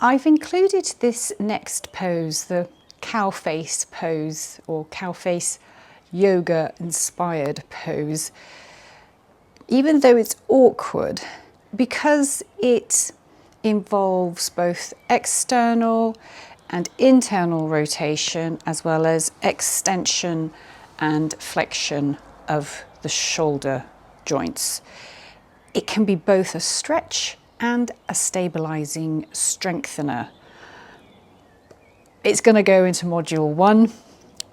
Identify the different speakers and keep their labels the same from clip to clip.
Speaker 1: I've included this next pose, the cow face pose, or cow face yoga inspired pose, even though it's awkward, because it involves both external and internal rotation, as well as extension and flexion of the shoulder joints. It can be both a stretch and a stabilizing strengthener. It's going to go into module 1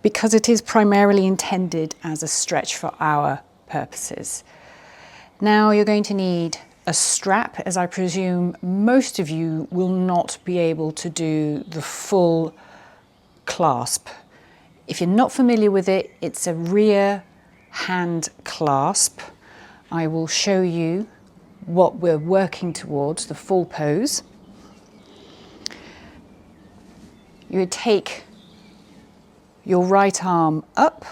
Speaker 1: because it is primarily intended as a stretch for our purposes. Now you're going to need a strap, as I presume most of you will not be able to do the full clasp. If you're not familiar with it, it's a rear hand clasp. I will show you what we're working towards, the full pose. You would take your right arm up,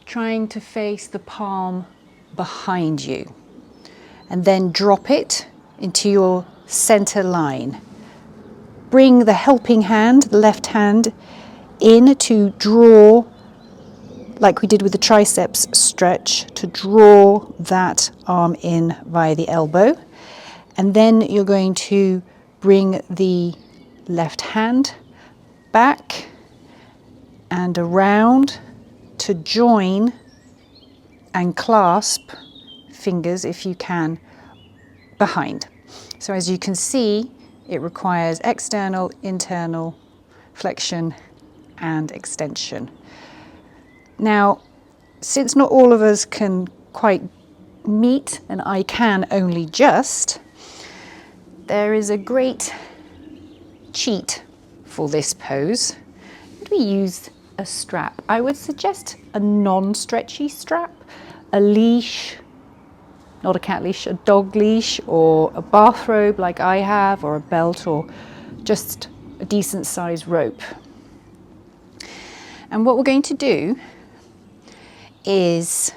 Speaker 1: trying to face the palm behind you, and then drop it into your center line. Bring the helping hand, the left hand, in to draw, like we did with the triceps stretch, to draw that arm in via the elbow. And then you're going to bring the left hand back and around to join and clasp fingers, if you can, behind. So as you can see, it requires external, internal flexion and extension. Now, since not all of us can quite meet, and I can only just, there is a great cheat for this pose. We use a strap. I would suggest a non-stretchy strap, a leash, not a cat leash, a dog leash, or a bathrobe like I have, or a belt, or just a decent sized rope. And what we're going to do is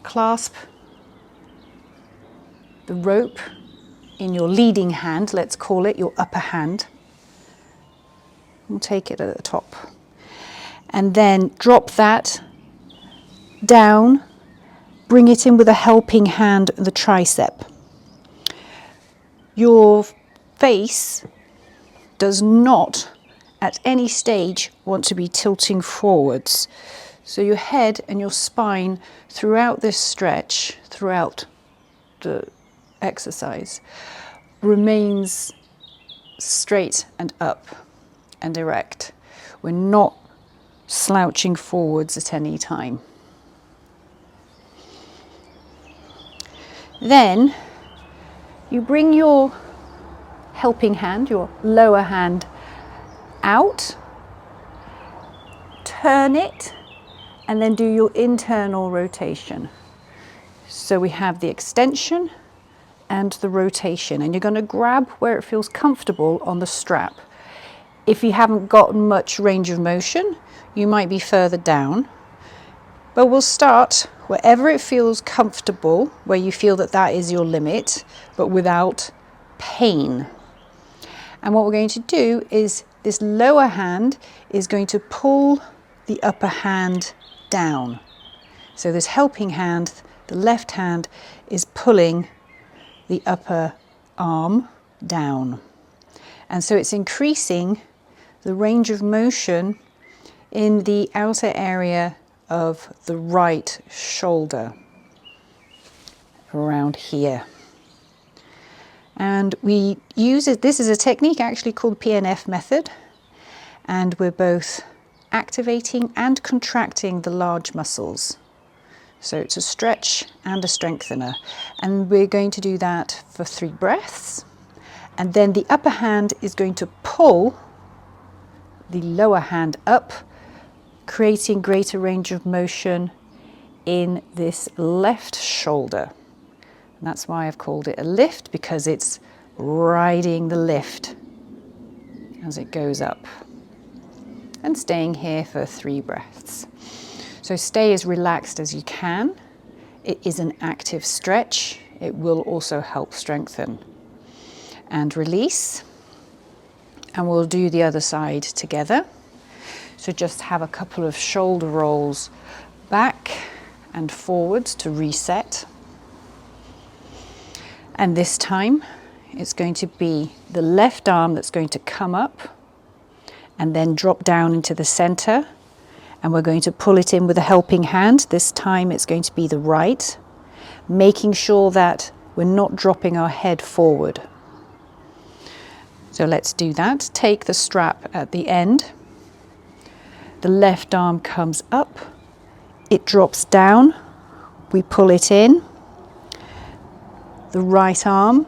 Speaker 1: clasp the rope in your leading hand, let's call it your upper hand. We'll take it at the top. And then drop that down, bring it in with a helping hand, the tricep. Your face does not at any stage want to be tilting forwards. So your head and your spine throughout this stretch, throughout the exercise, remains straight and up and erect. We're not slouching forwards at any time. Then you bring your helping hand, your lower hand, out, turn it, and then do your internal rotation. So we have the extension and the rotation, and you're going to grab where it feels comfortable on the strap. If you haven't got much range of motion, you might be further down, but we'll start wherever it feels comfortable, where you feel that that is your limit, but without pain. And what we're going to do is this lower hand is going to pull the upper hand down. So this helping hand, the left hand, is pulling the upper arm down. And so it's increasing the range of motion in the outer area of the right shoulder, around here. And we use it, this is a technique actually called PNF method, and we're both activating and contracting the large muscles. So it's a stretch and a strengthener. And we're going to do that for 3 breaths. And then the upper hand is going to pull the lower hand up, creating greater range of motion in this left shoulder. And that's why I've called it a lift, because it's riding the lift as it goes up. And staying here for 3 breaths. So stay as relaxed as you can. It is an active stretch. It will also help strengthen. and release. And we'll do the other side together. So just have a couple of shoulder rolls back and forwards to reset. And this time it's going to be the left arm that's going to come up and then drop down into the center. And we're going to pull it in with a helping hand. This time it's going to be the right, making sure that we're not dropping our head forward. So let's do that. Take the strap at the end. The left arm comes up, it drops down, we pull it in. The right arm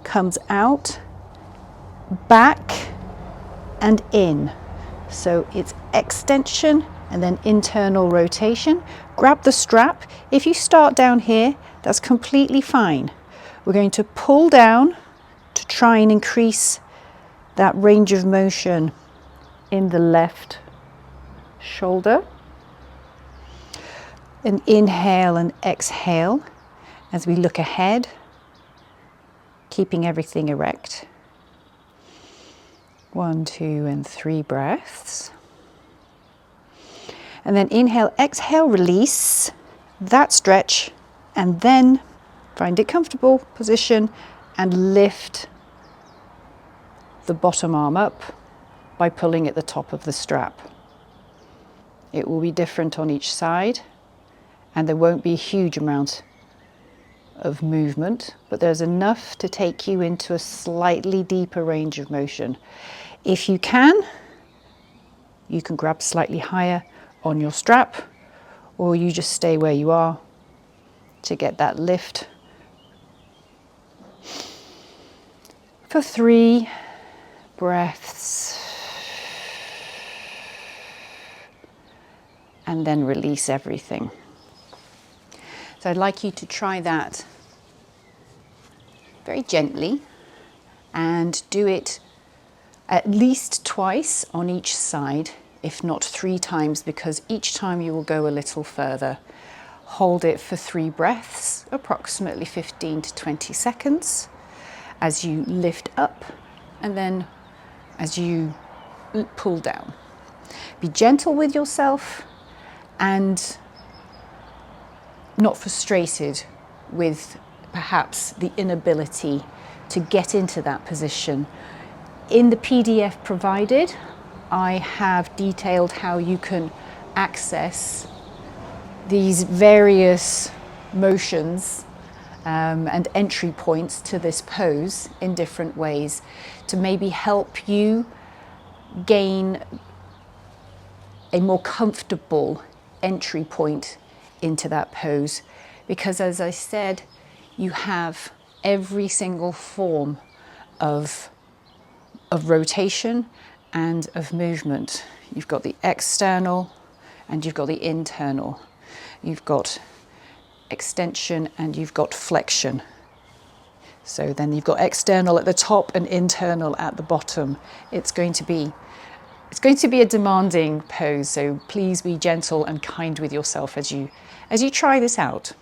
Speaker 1: comes out, back and in. So it's extension and then internal rotation. Grab the strap. If you start down here, that's completely fine. We're going to pull down to try and increase that range of motion in the left shoulder. And inhale and exhale as we look ahead, keeping everything erect. 1, 2, and 3 breaths. And then inhale, exhale, release that stretch, and then find a comfortable position and lift the bottom arm up by pulling at the top of the strap. It will be different on each side, and there won't be a huge amount of movement, but there's enough to take you into a slightly deeper range of motion. If you can grab slightly higher on your strap, or you just stay where you are to get that lift. For 3 breaths. And then release everything. So I'd like you to try that very gently and do it at least twice on each side, if not 3 times, because each time you will go a little further. Hold it for 3 breaths, approximately 15 to 20 seconds, as you lift up and then as you pull down. Be gentle with yourself and not frustrated with perhaps the inability to get into that position. In the PDF provided, I have detailed how you can access these various motions and entry points to this pose in different ways to maybe help you gain a more comfortable entry point into that pose, because as I said, you have every single form of rotation and of movement. You've got the external and you've got the internal. You've got extension and you've got flexion. So then you've got external at the top and internal at the bottom. It's going to be a demanding pose, so please be gentle and kind with yourself as you try this out.